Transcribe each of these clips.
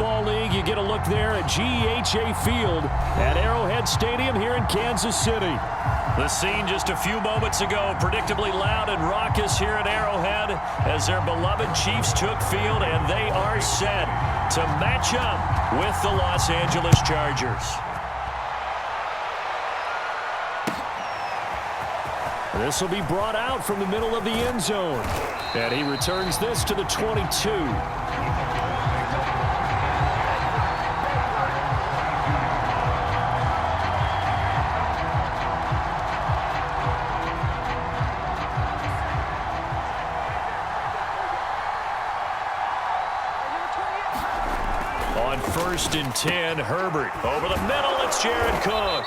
Football League. You get a look there at GEHA Field at Arrowhead Stadium here in Kansas City. The scene just a few moments ago, predictably loud and raucous here at Arrowhead as their beloved Chiefs took field, and they are set to match up with the Los Angeles Chargers. This will be brought out from the middle of the end zone, and he returns this to the 22. On 1st and 10, Herbert over the middle. It's Jared Cook.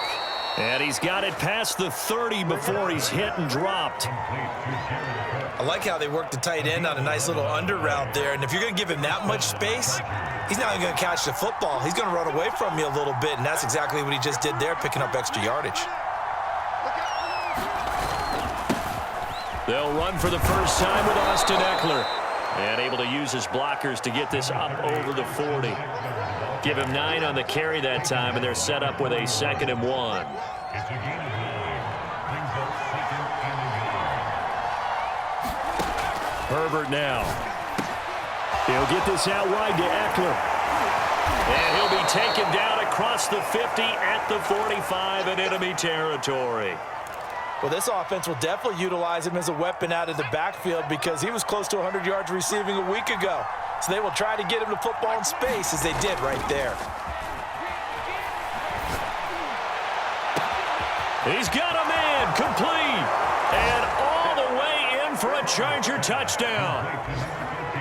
And he's got it past the 30 before he's hit and dropped. I like how they worked the tight end on a nice little under route there. And if you're going to give him that much space, he's not even going to catch the football. He's going to run away from you a little bit, and that's exactly what he just did there, picking up extra yardage. They'll run for the first time with Austin Eckler. And able to use his blockers to get this up over the 40. Give him 9 on the carry that time, and they're set up with a 2nd and 1. Herbert now. He'll get this out wide to Eckler. And he'll be taken down across the 50 at the 45 in enemy territory. Well, this offense will definitely utilize him as a weapon out of the backfield because he was close to 100 yards receiving a week ago. So they will try to get him the football in space as they did right there. He's got a man complete. And all the way in for a Charger touchdown.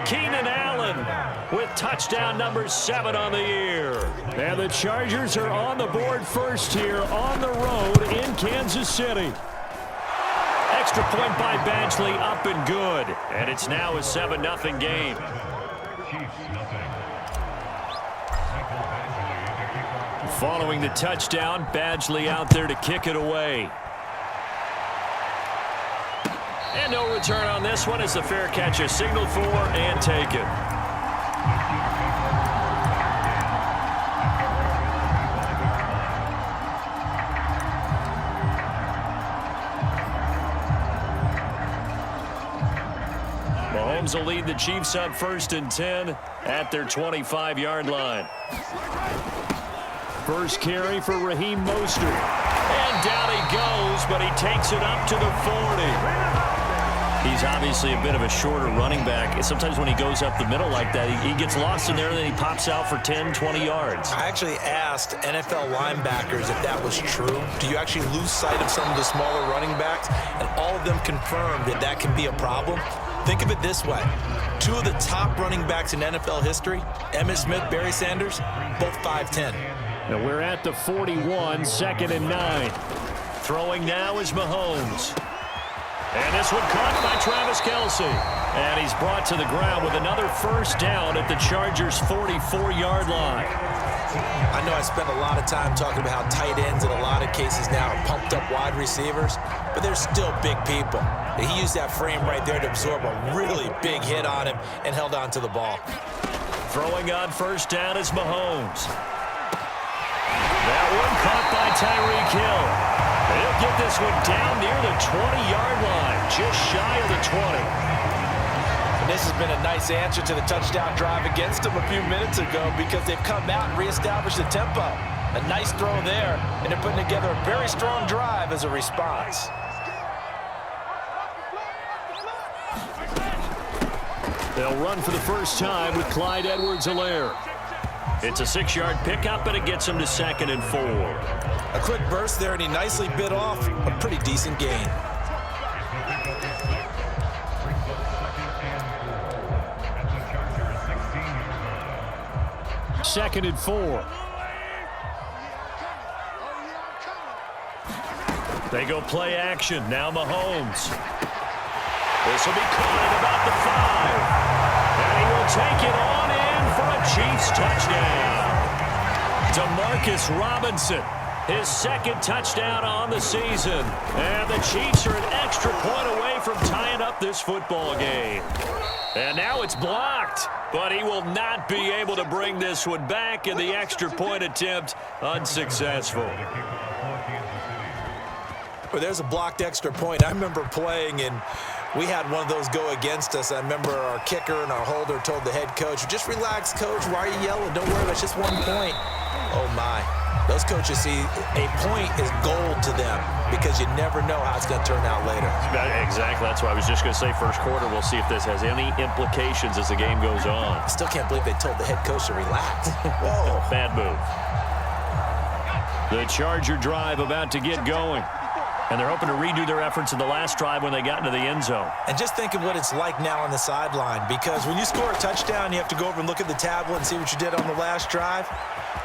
Keenan Allen with touchdown number 7 on the year. And the Chargers are on the board first here on the road in Kansas City. Extra point by Badgley, up and good. And it's now a 7-0 game. Following the touchdown, Badgley out there to kick it away. And no return on this one as the fair catch is signaled for and taken. Mahomes will lead the Chiefs up 1st and 10 at their 25-yard line. First carry for Raheem Mostert. And down he goes, but he takes it up to the 40. He's obviously a bit of a shorter running back. Sometimes when he goes up the middle like that, he gets lost in there, and then he pops out for 10, 20 yards. I actually asked NFL linebackers if that was true. Do you actually lose sight of some of the smaller running backs? And all of them confirmed that that can be a problem. Think of it this way. 2 of the top running backs in NFL history, Emmitt Smith, Barry Sanders, both 5'10". Now we're at the 41, 2nd and 9. Throwing now is Mahomes. And this one caught by Travis Kelce. And he's brought to the ground with another first down at the Chargers' 44-yard line. I know I spent a lot of time talking about how tight ends in a lot of cases now are pumped up wide receivers, but they're still big people. And he used that frame right there to absorb a really big hit on him and held on to the ball. Throwing on first down is Mahomes. That one caught by Tyreek Hill. He'll get this one down near the 20-yard line, just shy of the 20. And this has been a nice answer to the touchdown drive against them a few minutes ago because they've come out and reestablished the tempo. A nice throw there, and they're putting together a very strong drive as a response. They'll run for the first time with Clyde Edwards-Helaire. It's a 6-yard pickup, and it gets him to 2nd and 4. A quick burst there, and he nicely bit off a pretty decent gain. Second and 4. They go play action. Now Mahomes. This will be caught at about the 5. And he will take it on in for a Chiefs touchdown. Demarcus Robinson, his 2nd touchdown on the season. And the Chiefs are an extra point away from tying up this football game. And now it's blocked. But he will not be able to bring this one back, and the extra point attempt unsuccessful. Well, there's a blocked extra point. I remember playing, and we had one of those go against us. I remember our kicker and our holder told the head coach, just relax, coach. Why are you yelling? Don't worry, it's just 1 point. Oh, my. Those coaches see a point is gold to them because you never know how it's going to turn out later. Exactly. That's why I was just going to say first quarter. We'll see if this has any implications as the game goes on. I still can't believe they told the head coach to relax. Whoa. Bad move. The Charger drive about to get going. And they're hoping to redo their efforts in the last drive when they got into the end zone. And just think of what it's like now on the sideline, because when you score a touchdown, you have to go over and look at the tablet and see what you did on the last drive.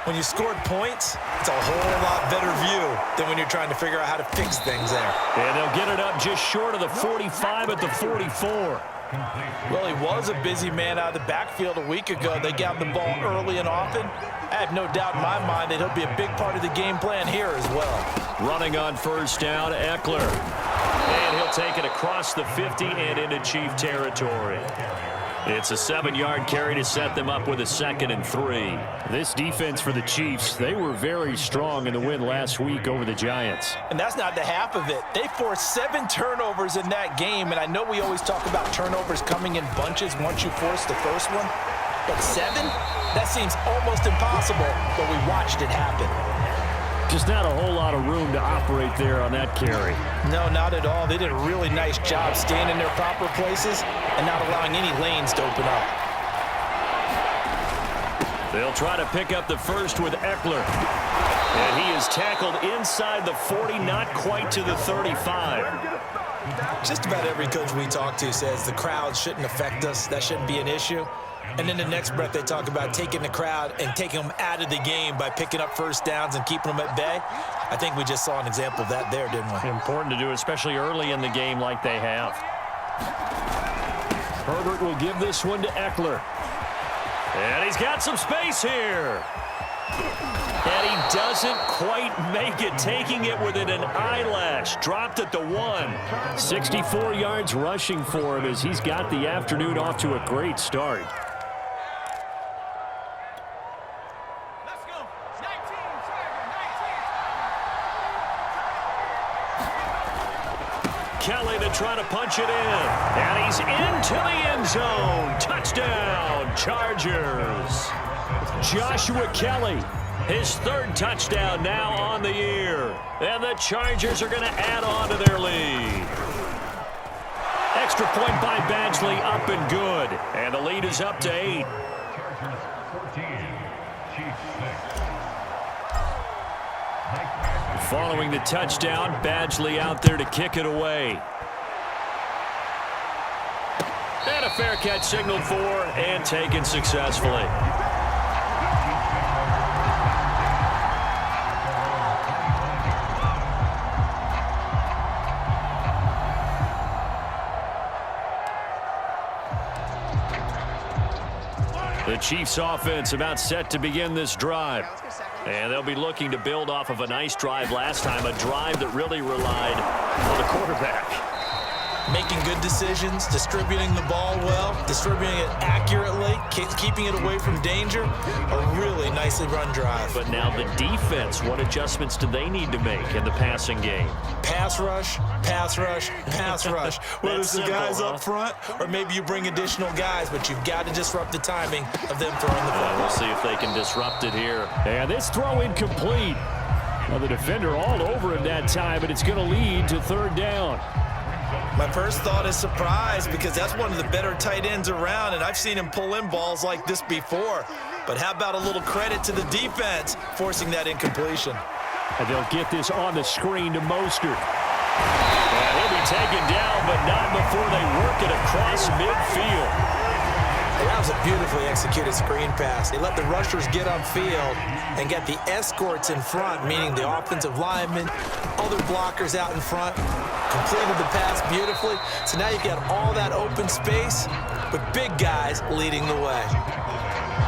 When you scored points, it's a whole lot better view than when you're trying to figure out how to fix things there. And they'll get it up just short of the 45 at the 44. Well, he was a busy man out of the backfield a week ago. They got the ball early and often. I have no doubt in my mind that he'll be a big part of the game plan here as well. Running on first down, Eckler. And he'll take it across the 50 and into Chief territory. It's a 7-yard carry to set them up with a 2nd and 3. This defense for the Chiefs, they were very strong in the win last week over the Giants. And that's not the half of it. They forced 7 turnovers in that game, and I know we always talk about turnovers coming in bunches once you force the first one. But 7? That seems almost impossible, but we watched it happen. Just not a whole lot of room to operate there on that carry. No, not at all. They did a really nice job staying in their proper places and not allowing any lanes to open up. They'll try to pick up the first with Eckler. And he is tackled inside the 40, not quite to the 35. Just about every coach we talk to says the crowd shouldn't affect us. That shouldn't be an issue. And in the next breath, they talk about taking the crowd and taking them out of the game by picking up first downs and keeping them at bay. I think we just saw an example of that there, didn't we? Important to do, especially early in the game like they have. Herbert will give this one to Eckler. And he's got some space here. And he doesn't quite make it, taking it within an eyelash. Dropped at the 1. 64 yards rushing for him as he's got the afternoon off to a great start. Kelly to try to punch it in. And he's into the end zone. Touchdown, Chargers. Joshua Kelly, his 3rd touchdown now on the year. And the Chargers are going to add on to their lead. Extra point by Badgley, up and good. And the lead is up to 8. Following the touchdown, Badgley out there to kick it away. And a fair catch signaled for and taken successfully. The Chiefs offense about set to begin this drive. And they'll be looking to build off of a nice drive last time, a drive that really relied on the quarterback. Making good decisions, distributing the ball well, distributing it accurately, keeping it away from danger. A really nicely run drive. But now the defense, what adjustments do they need to make in the passing game? Pass rush, pass rush, pass rush. Whether it's the guys up front or maybe you bring additional guys, but you've got to disrupt the timing of them throwing the ball. We'll see if they can disrupt it here. And this throw incomplete. Well, the defender all over him that time, but it's going to lead to 3rd down. My first thought is surprise because that's one of the better tight ends around, and I've seen him pull in balls like this before. But how about a little credit to the defense forcing that incompletion? And they'll get this on the screen to Mostert. And he'll be taken down, but not before they work it across midfield. That was a beautifully executed screen pass. They let the rushers get upfield and get the escorts in front, meaning the offensive linemen, other blockers out in front, completed the pass beautifully. So now you've got all that open space with big guys leading the way.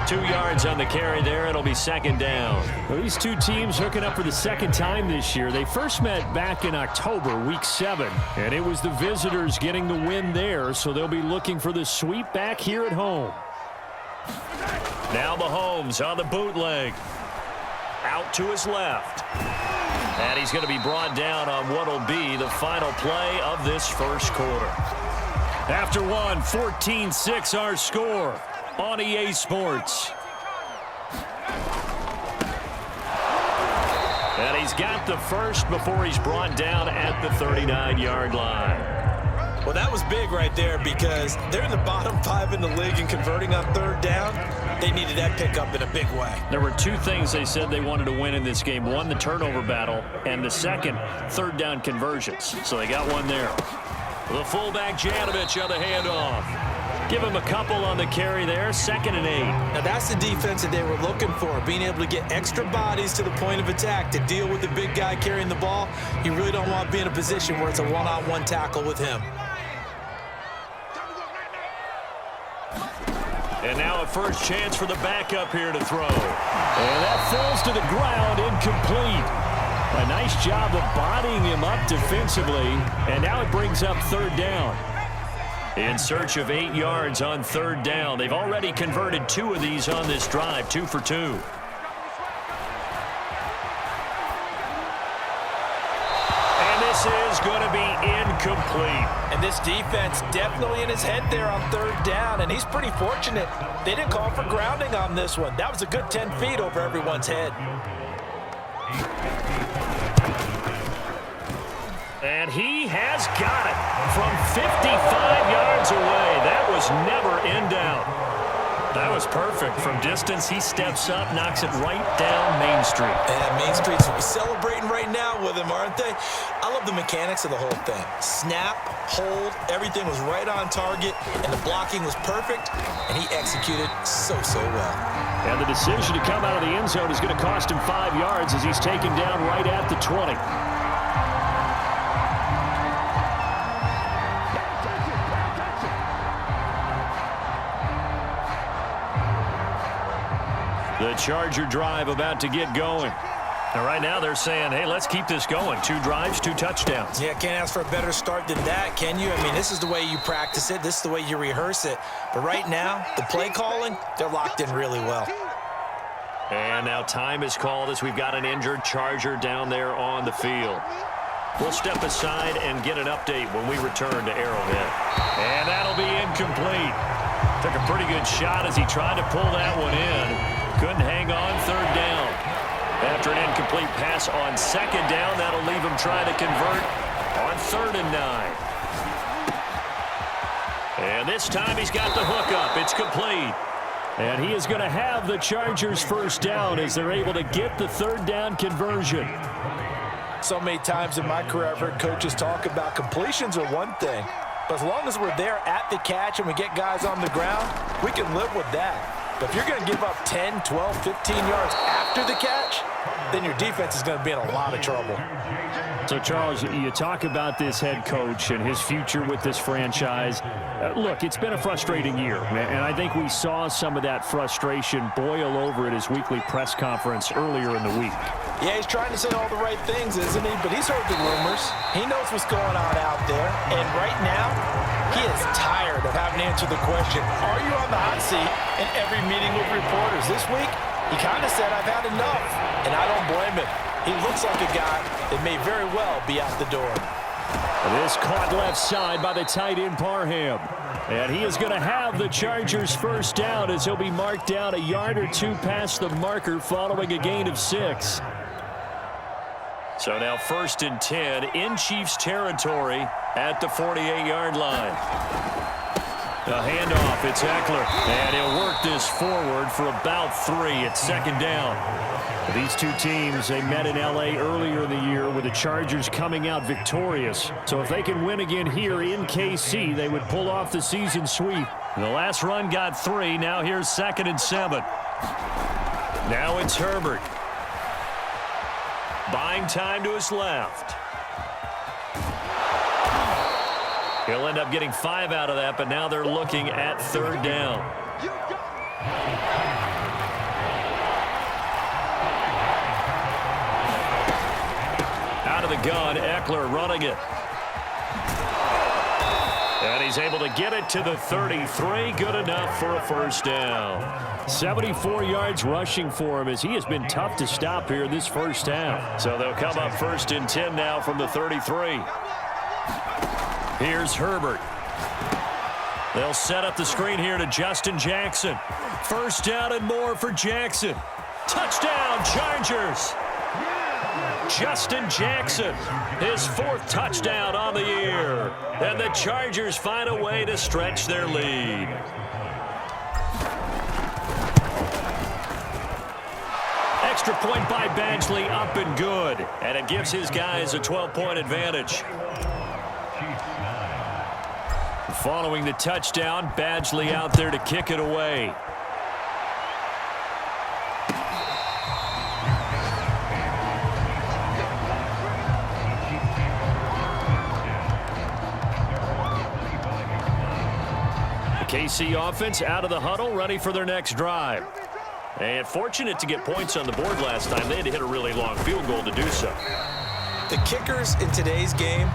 2 yards on the carry there. It'll be 2nd down. Well, these two teams hooking up for the 2nd time this year. They first met back in October, week 7, and it was the visitors getting the win there, so they'll be looking for the sweep back here at home. Now Mahomes on the bootleg. Out to his left. And he's going to be brought down on what will be the final play of this first quarter. After one, 14-6 our score on EA Sports. And he's got the first before he's brought down at the 39-yard line. Well, that was big right there because they're in the bottom 5 in the league and converting on third down. They needed that pickup in a big way. There were two things they said they wanted to win in this game. One, the turnover battle, and the second, third down conversions. So they got one there. The fullback, Janovich, on the handoff. Give him a couple on the carry there, 2nd and 8. Now, that's the defense that they were looking for, being able to get extra bodies to the point of attack to deal with the big guy carrying the ball. You really don't want to be in a position where it's a one-on-one tackle with him. And now a first chance for the backup here to throw. And that falls to the ground, incomplete. A nice job of bodying him up defensively, and now it brings up third down. In search of 8 yards on third down. They've already converted 2 of these on this drive, 2 for 2. And this is going to be incomplete. And this defense definitely in his head there on third down, and he's pretty fortunate. They didn't call for grounding on this one. That was a good 10 feet over everyone's head. And he has got it from 55 yards away. That was never in doubt. That was perfect. From distance, he steps up, knocks it right down Main Street. And Main Street's celebrating right now with him, aren't they? I love the mechanics of the whole thing. Snap, hold, everything was right on target, and the blocking was perfect, and he executed so well. And the decision to come out of the end zone is going to cost him 5 yards as he's taken down right at the 20. The Charger drive about to get going. And right now they're saying, hey, let's keep this going. 2 drives, 2 touchdowns. Yeah, can't ask for a better start than that, can you? I mean, this is the way you practice it. This is the way you rehearse it. But right now, the play calling, they're locked in really well. And now time is called as we've got an injured Charger down there on the field. We'll step aside and get an update when we return to Arrowhead. And that'll be incomplete. Took a pretty good shot as he tried to pull that one in. Couldn't hang on third down. After an incomplete pass on second down, that'll leave him trying to convert on 3rd and 9. And this time he's got the hook up. It's complete. And he is going to have the Chargers first down as they're able to get the third down conversion. So many times in my career I've heard coaches talk about completions are one thing, but as long as we're there at the catch and we get guys on the ground, we can live with that. But if you're going to give up 10, 12, 15 yards after the catch, then your defense is going to be in a lot of trouble. So, Charles, you talk about this head coach and his future with this franchise. Look, it's been a frustrating year, and I think we saw some of that frustration boil over at his weekly press conference earlier in the week. Yeah, he's trying to say all the right things, isn't he? But he's heard the rumors. He knows what's going on out there. And right now, he is tired of having to answer the question, are you on the hot seat in every meeting with reporters? This week, he kind of said, I've had enough. And I don't blame him. He looks like a guy that may very well be out the door. This caught left side by the tight end Parham. And he is going to have the Chargers first down as he'll be marked down a yard or 2 past the marker following a gain of 6. So now 1st and 10 in Chiefs territory at the 48-yard line. A handoff, it's Eckler, and he'll work this forward for about 3 at 2nd down. These two teams, they met in L.A. earlier in the year with the Chargers coming out victorious. So if they can win again here in KC, they would pull off the season sweep. The last run got 3, now here's 2nd and 7. Now it's Herbert. Buying time to his left. He'll end up getting 5 out of that, but now they're looking at 3rd down. Out of the gun, Eckler running it. And he's able to get it to the 33. Good enough for a first down. 74 yards rushing for him as he has been tough to stop here this first half. So they'll come up 1st and 10 now from the 33. Here's Herbert. They'll set up the screen here to Justin Jackson. First down and more for Jackson. Touchdown, Chargers. Justin Jackson, his 4th touchdown on the year. And the Chargers find a way to stretch their lead. Extra point by Badgley, up and good. And it gives his guys a 12-point advantage. Following the touchdown, Badgley out there to kick it away. The KC offense out of the huddle, ready for their next drive. And fortunate to get points on the board last time. They had to hit a really long field goal to do so. The kickers in today's game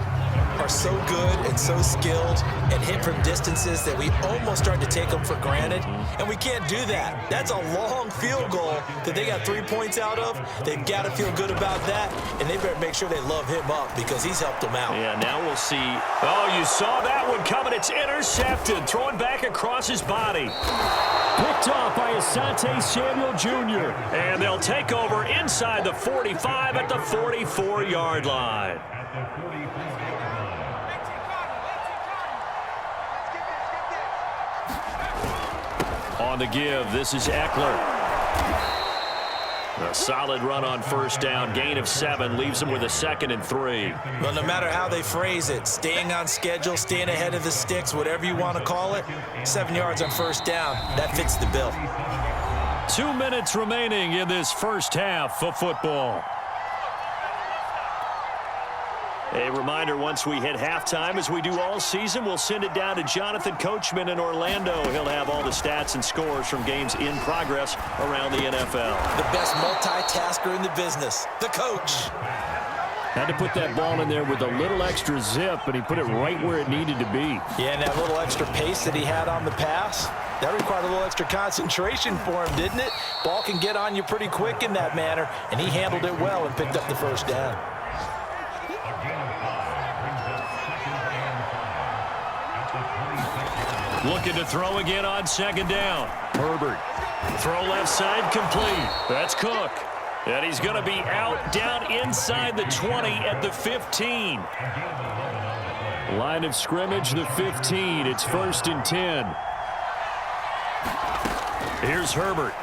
are so good and so skilled and hit from distances that we almost start to take them for granted, and we can't do that. That's a long field goal that they got 3 points out of. They've got to feel good about that, and they better make sure they love him up because he's helped them out. Yeah, now we'll see. Oh, you saw that one coming. It's intercepted, throwing back across his body. Picked off by Asante Samuel Jr. And they'll take over inside the 45 at the 44-yard line. On the give, this is Eckler. A solid run on first down. Gain of 7 leaves them with a 2nd and 3. Well, no matter how they phrase it, staying on schedule, staying ahead of the sticks, whatever you want to call it, 7 yards on first down, that fits the bill. 2 minutes remaining in this first half of football. A reminder, once we hit halftime, as we do all season, we'll send it down to Jonathan Coachman in Orlando. He'll have all the stats and scores from games in progress around the NFL. The best multitasker in the business, the coach. Had to put that ball in there with a little extra zip, and he put it right where it needed to be. Yeah, and that little extra pace that he had on the pass, that required a little extra concentration for him, didn't it? Ball can get on you pretty quick in that manner, and he handled it well and picked up the first down. Looking to throw again on 2nd down. Herbert. Throw left side complete. That's Cook. And he's going to be out down inside the 20 at the 15. Line of scrimmage, the 15. It's 1st and 10. Here's Herbert.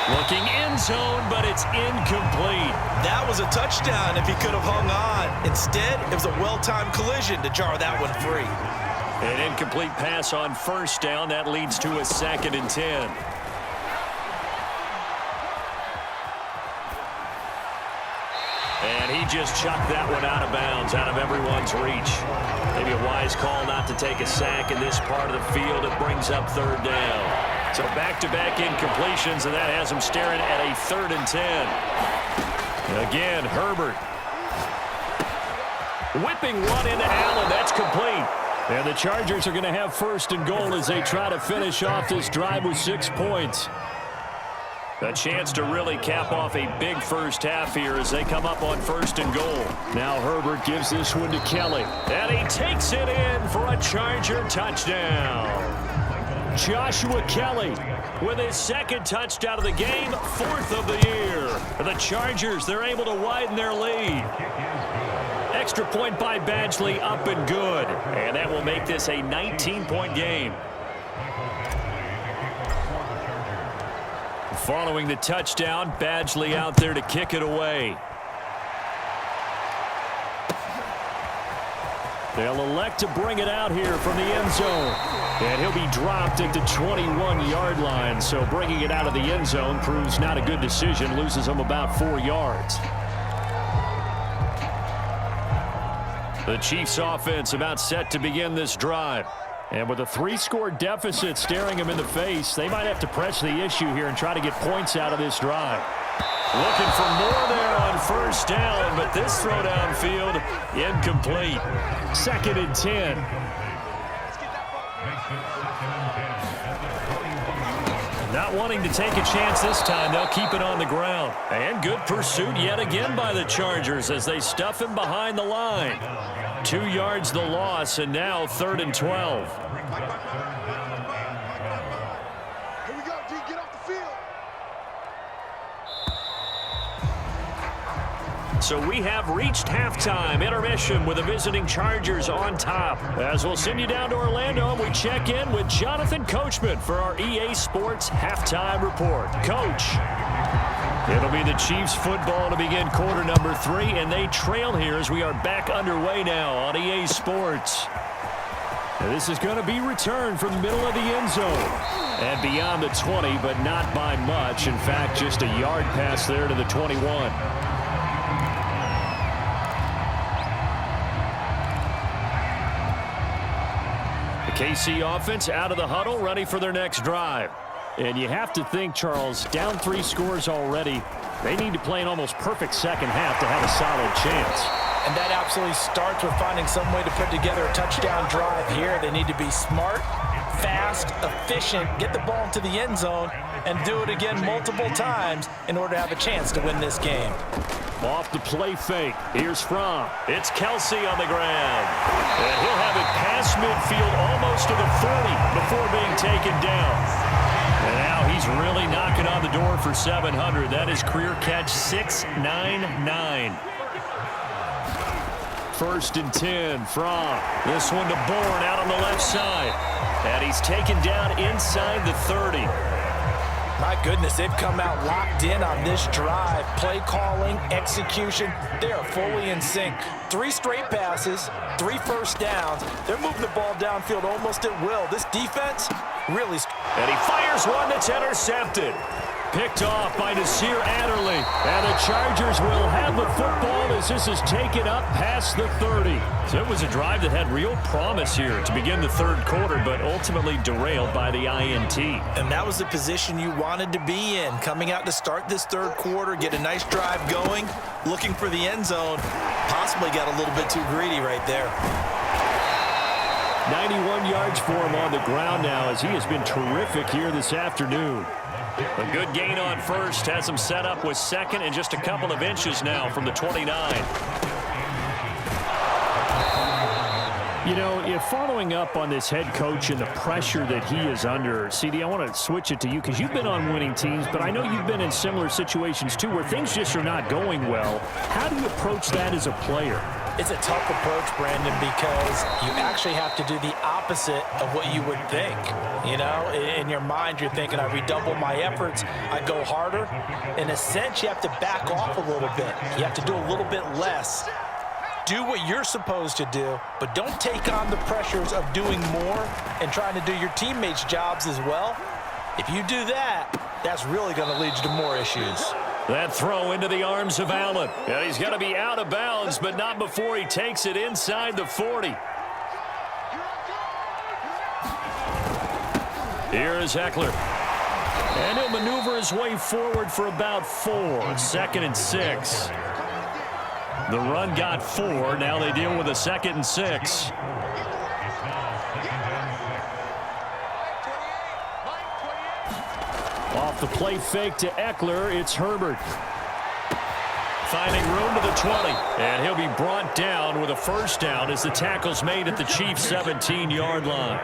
Looking end zone, but it's incomplete. That was a touchdown if he could have hung on. Instead, it was a well-timed collision to jar that one free. An incomplete pass on first down. That leads to a 2nd and 10. And he just chucked that one out of bounds, out of everyone's reach. Maybe a wise call not to take a sack in this part of the field. It brings up 3rd down. So back-to-back incompletions, and that has him staring at a 3rd and 10. Again, Herbert. Whipping one into Allen. That's complete. And the Chargers are going to have 1st and goal as they try to finish off this drive with 6 points. A chance to really cap off a big first half here as they come up on 1st and goal. Now Herbert gives this one to Kelly. And he takes it in for a Charger touchdown. Joshua Kelly with his 2nd touchdown of the game, 4th of the year. The Chargers, they're able to widen their lead. Extra point by Badgley, up and good. And that will make this a 19-point game. Following the touchdown, Badgley out there to kick it away. They'll elect to bring it out here from the end zone. And he'll be dropped at the 21-yard line. So bringing it out of the end zone proves not a good decision. Loses him about 4 yards. The Chiefs offense about set to begin this drive. And with a 3-score deficit staring them in the face, they might have to press the issue here and try to get points out of this drive. Looking for more there on first down, but this throw downfield incomplete. 2nd and 10. Not wanting to take a chance this time, they'll keep it on the ground. And good pursuit yet again by the Chargers as they stuff him behind the line. 2 yards the loss, and now 3rd and 12. Here we go, D, get off the field. So we have reached halftime intermission with the visiting Chargers on top. As we'll send you down to Orlando, and we check in with Jonathan Coachman for our EA Sports Halftime Report. Coach, it'll be the Chiefs football to begin quarter number 3, and they trail here as we are back underway now on EA Sports. And this is going to be returned from the middle of the end zone and beyond the 20, but not by much. In fact, just a yard pass there to the 21. KC offense out of the huddle, ready for their next drive. And you have to think, Charles, down 3 scores already. They need to play an almost perfect second half to have a solid chance. And that absolutely starts with finding some way to put together a touchdown drive here. They need to be smart, fast, efficient, get the ball into the end zone, and do it again multiple times in order to have a chance to win this game. Off the play fake. Here's Fromm. It's Kelsey on the ground. And he'll have it past midfield almost to the 40 before being taken down. And now he's really knocking on the door for 700. That is career catch 699. 1st and 10. Fromm. This one to Bourne out on the left side. And he's taken down inside the 30. My goodness, they've come out locked in on this drive. Play calling, execution, they are fully in sync. 3 straight passes, 3 first downs. They're moving the ball downfield almost at will. This defense really... And he fires one that's intercepted. Picked off by Nasir Adderley. And the Chargers will have the football as this is taken up past the 30. So it was a drive that had real promise here to begin the 3rd quarter, but ultimately derailed by the INT. And that was the position you wanted to be in. Coming out to start this 3rd quarter, get a nice drive going, looking for the end zone. Possibly got a little bit too greedy right there. 91 yards for him on the ground now as he has been terrific here this afternoon. A good gain on first, has him set up with 2nd and just a couple of inches now from the 29. You know, if following up on this head coach and the pressure that he is under, CD, I want to switch it to you because you've been on winning teams, but I know you've been in similar situations too where things just are not going well. How do you approach that as a player? It's a tough approach, Brandon, because you actually have to do the opposite of what you would think. You know, in your mind, you're thinking, I redouble my efforts, I go harder. In a sense, you have to back off a little bit. You have to do a little bit less. Do what you're supposed to do, but don't take on the pressures of doing more and trying to do your teammates' jobs as well. If you do that, that's really going to lead you to more issues. That throw into the arms of Allen. And he's going to be out of bounds, but not before he takes it inside the 40. Here is Eckler. And he'll maneuver his way forward for about 4. 2nd and 6. The run got 4. Now they deal with a 2nd and 6. Off the play fake to Eckler, it's Herbert. Finding room to the 20. And he'll be brought down with a 1st down as the tackle's made at the Chiefs' 17-yard line.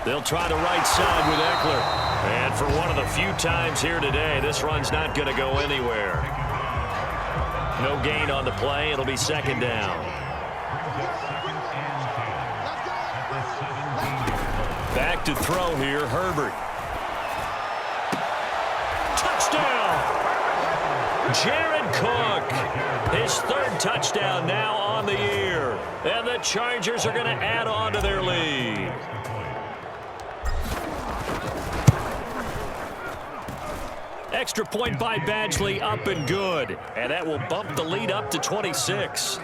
They'll try the right side with Eckler. And for one of the few times here today, this run's not going to go anywhere. No gain on the play. It'll be 2nd down. Back to throw here, Herbert. Touchdown! Jared Cook, his 3rd touchdown now on the year. And the Chargers are going to add on to their lead. Extra point by Badgley, up and good. And that will bump the lead up to 26.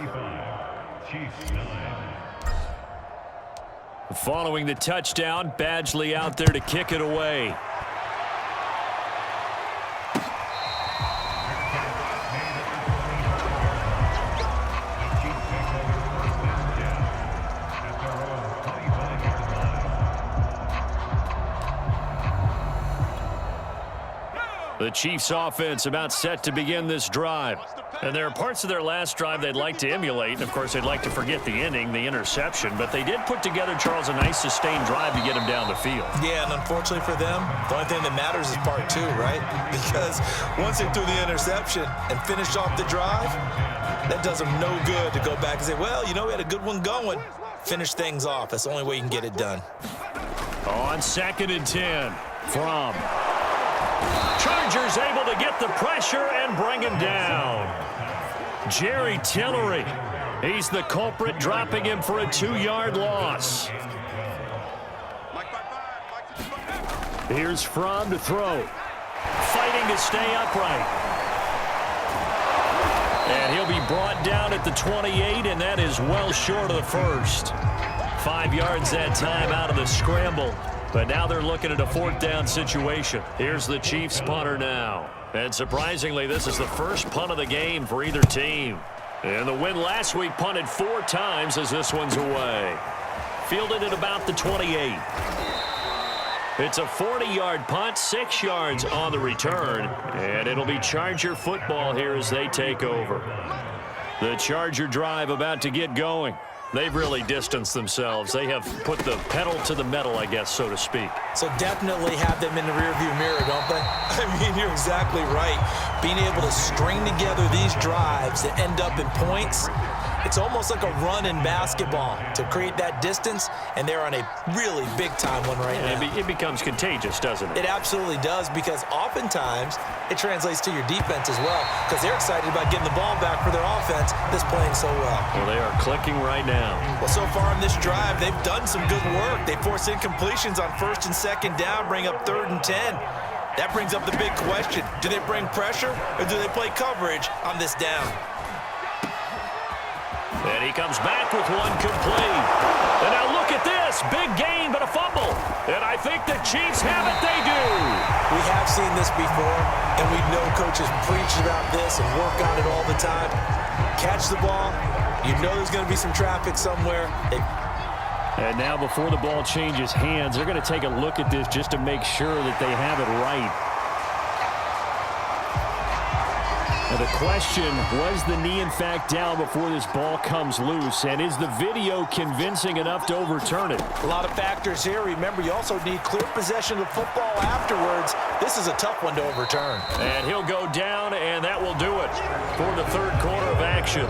Following the touchdown, Badgley out there to kick it away. The Chiefs offense about set to begin this drive. And there are parts of their last drive they'd like to emulate. And, of course, they'd like to forget the inning, the interception. But they did put together, Charles, a nice sustained drive to get them down the field. Yeah, and unfortunately for them, the only thing that matters is part two, right? Because once they threw the interception and finished off the drive, that does them no good to go back and say, well, you know, we had a good one going. Finish things off. That's the only way you can get it done. On 2nd and 10 from Chargers able to get the pressure and bring him down. Jerry Tillery, he's the culprit, dropping him for a 2-yard loss. Here's Fromm to throw. Fighting to stay upright. And he'll be brought down at the 28, and that is well short of the first. 5 yards that time out of the scramble. But now they're looking at a 4th down situation. Here's the Chiefs punter now. And surprisingly, this is the first punt of the game for either team. And the win last week punted 4 times as this one's away. Fielded at about the 28. It's a 40-yard punt, 6 yards on the return. And it'll be Charger football here as they take over. The Charger drive about to get going. They've really distanced themselves. They have put the pedal to the metal, I guess, so to speak. So definitely have them in the rearview mirror, don't they? I mean, you're exactly right. Being able to string together these drives that end up in points, it's almost like a run in basketball to create that distance, and they're on a really big-time one right now. It becomes contagious, doesn't it? It absolutely does, because oftentimes it translates to your defense as well, because they're excited about getting the ball back for their offense that's playing so well. Well, they are clicking right now. Well, so far in this drive, they've done some good work. They force incompletions on 1st and 2nd down, bring up 3rd and 10. That brings up the big question. Do they bring pressure, or do they play coverage on this down? And he comes back with one complete. And now look at this. Big gain, but a fumble. And I think the Chiefs have it. They do. We have seen this before, and we know coaches preach about this and work on it all the time. Catch the ball. You know there's going to be some traffic somewhere. And now before the ball changes hands, they're going to take a look at this just to make sure that they have it right. Now the question, was the knee in fact down before this ball comes loose? And is the video convincing enough to overturn it? A lot of factors here. Remember, you also need clear possession of the football afterwards. This is a tough one to overturn. And he'll go down, and that will do it for the 3rd quarter of action.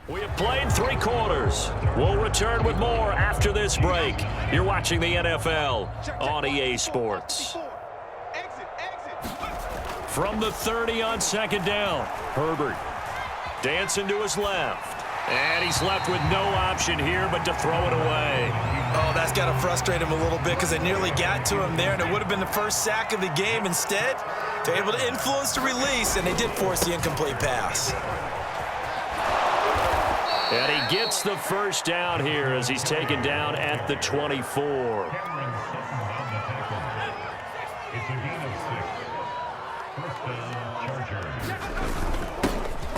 We have played 3 quarters. We'll return with more after this break. You're watching the NFL on EA Sports. From the 30 on 2nd down, Herbert dancing to his left. And he's left with no option here but to throw it away. Oh, that's got to frustrate him a little bit because they nearly got to him there, and it would have been the first sack of the game. Instead, they're able to influence the release, and they did force the incomplete pass. And he gets the first down here as he's taken down at the 24.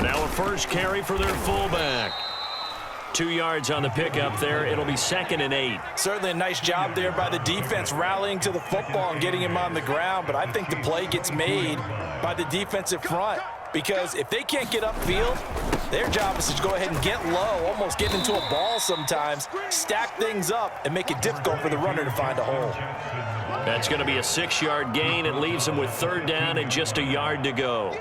Now a first carry for their fullback. 2 yards on the pickup there. It'll be 2nd and 8. Certainly a nice job there by the defense rallying to the football and getting him on the ground. But I think the play gets made by the defensive front, because if they can't get upfield, Their job is to go ahead and get low, almost get into a ball sometimes, stack things up, and make it difficult for the runner to find a hole. That's going to be a 6-yard gain. It leaves them with 3rd down and just a yard to go.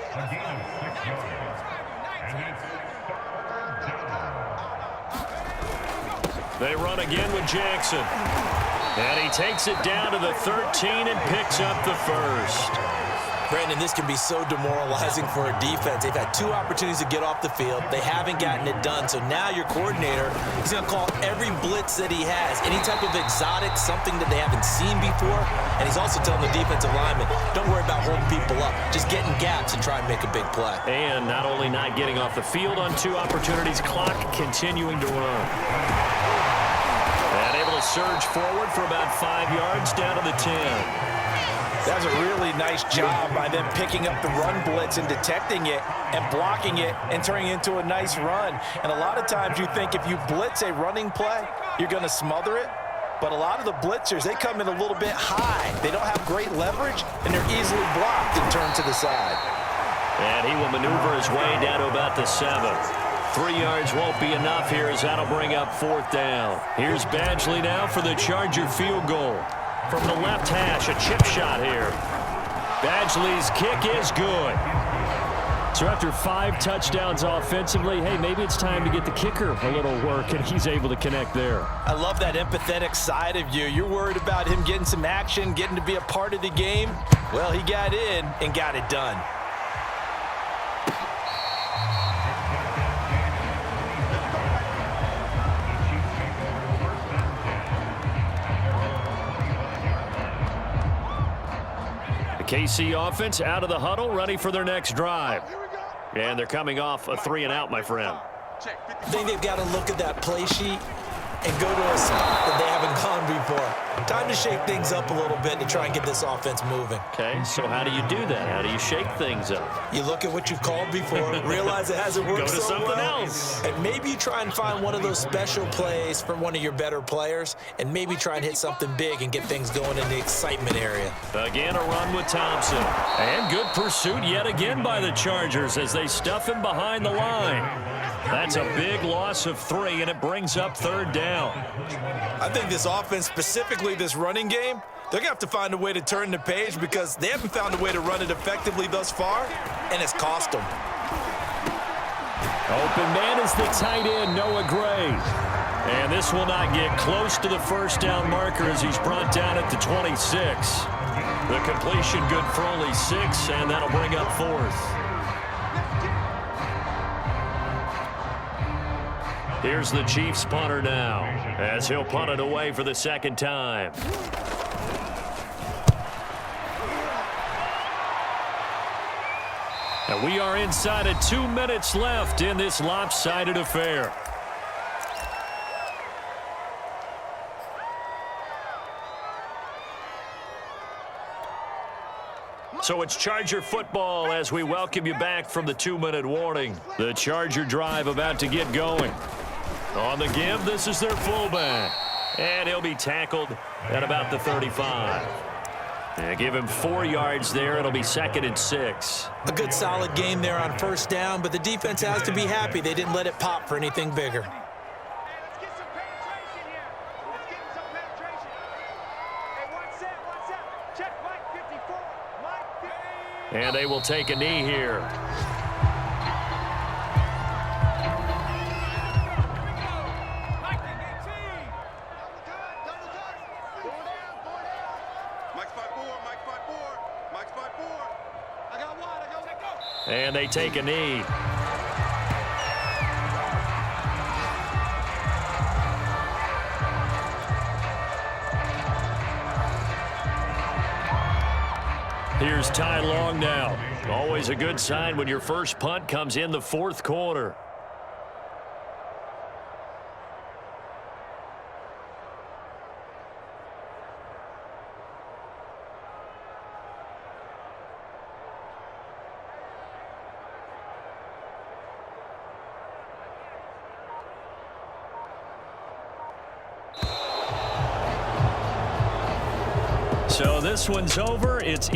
They run again with Jackson. And he takes it down to the 13 and picks up the first. Brandon, this can be so demoralizing for a defense. They've had 2 opportunities to get off the field. They haven't gotten it done. So now your coordinator is going to call every blitz that he has, any type of exotic, something that they haven't seen before. And he's also telling the defensive lineman, don't worry about holding people up. Just get in gaps and try and make a big play. And not only not getting off the field on 2 opportunities, clock continuing to run. And able to surge forward for about 5 yards down to the 10. That was a really nice job by them picking up the run blitz and detecting it and blocking it and turning it into a nice run. And a lot of times you think if you blitz a running play, you're going to smother it. But a lot of the blitzers, they come in a little bit high. They don't have great leverage, and they're easily blocked and turned to the side. And he will maneuver his way down to about the 7. 3 yards won't be enough here as that'll bring up 4th down. Here's Badgley now for the Charger field goal. From the left hash, a chip shot here. Badgley's kick is good. So after 5 touchdowns offensively, hey, maybe it's time to get the kicker a little work, and he's able to connect there. I love that empathetic side of you. You're worried about him getting some action, getting to be a part of the game. Well, he got in and got it done. KC offense out of the huddle, ready for their next drive. And they're coming off a 3-and-out, my friend. I think they've got to look at that play sheet and go to a spot that they haven't gone before. Time to shake things up a little bit to try and get this offense moving. Okay, so how do you do that? How do you shake things up? You look at what you've called before, realize it hasn't worked Go to so something well, else. and maybe you try and find one of those special plays from one of your better players, and maybe try and hit something big and get things going in the excitement area. Again, a run with Thompson. And good pursuit yet again by the Chargers as they stuff him behind the line. That's a big loss of 3, and it brings up 3rd down. I think this offense, specifically this running game, they're going to have to find a way to turn the page because they haven't found a way to run it effectively thus far, and it's cost them. Open man is the tight end, Noah Gray. And this will not get close to the 1st down marker as he's brought down at the 26. The completion good for only 6, and that'll bring up 4th. Here's the Chiefs punter now as he'll punt it away for the 2nd time. And we are inside of 2 minutes left in this lopsided affair. So it's Charger football as we welcome you back from the 2-minute warning. The Charger drive about to get going. On the give, this is their fullback. And he'll be tackled at about the 35. And give him 4 yards there. It'll be 2nd and 6. A good solid game there on 1st down, but the defense has to be happy they didn't let it pop for anything bigger. And they will take a knee here. And they take a knee. Here's Ty Long now. Always a good sign when your first punt comes in the 4th quarter. So this one's over. It's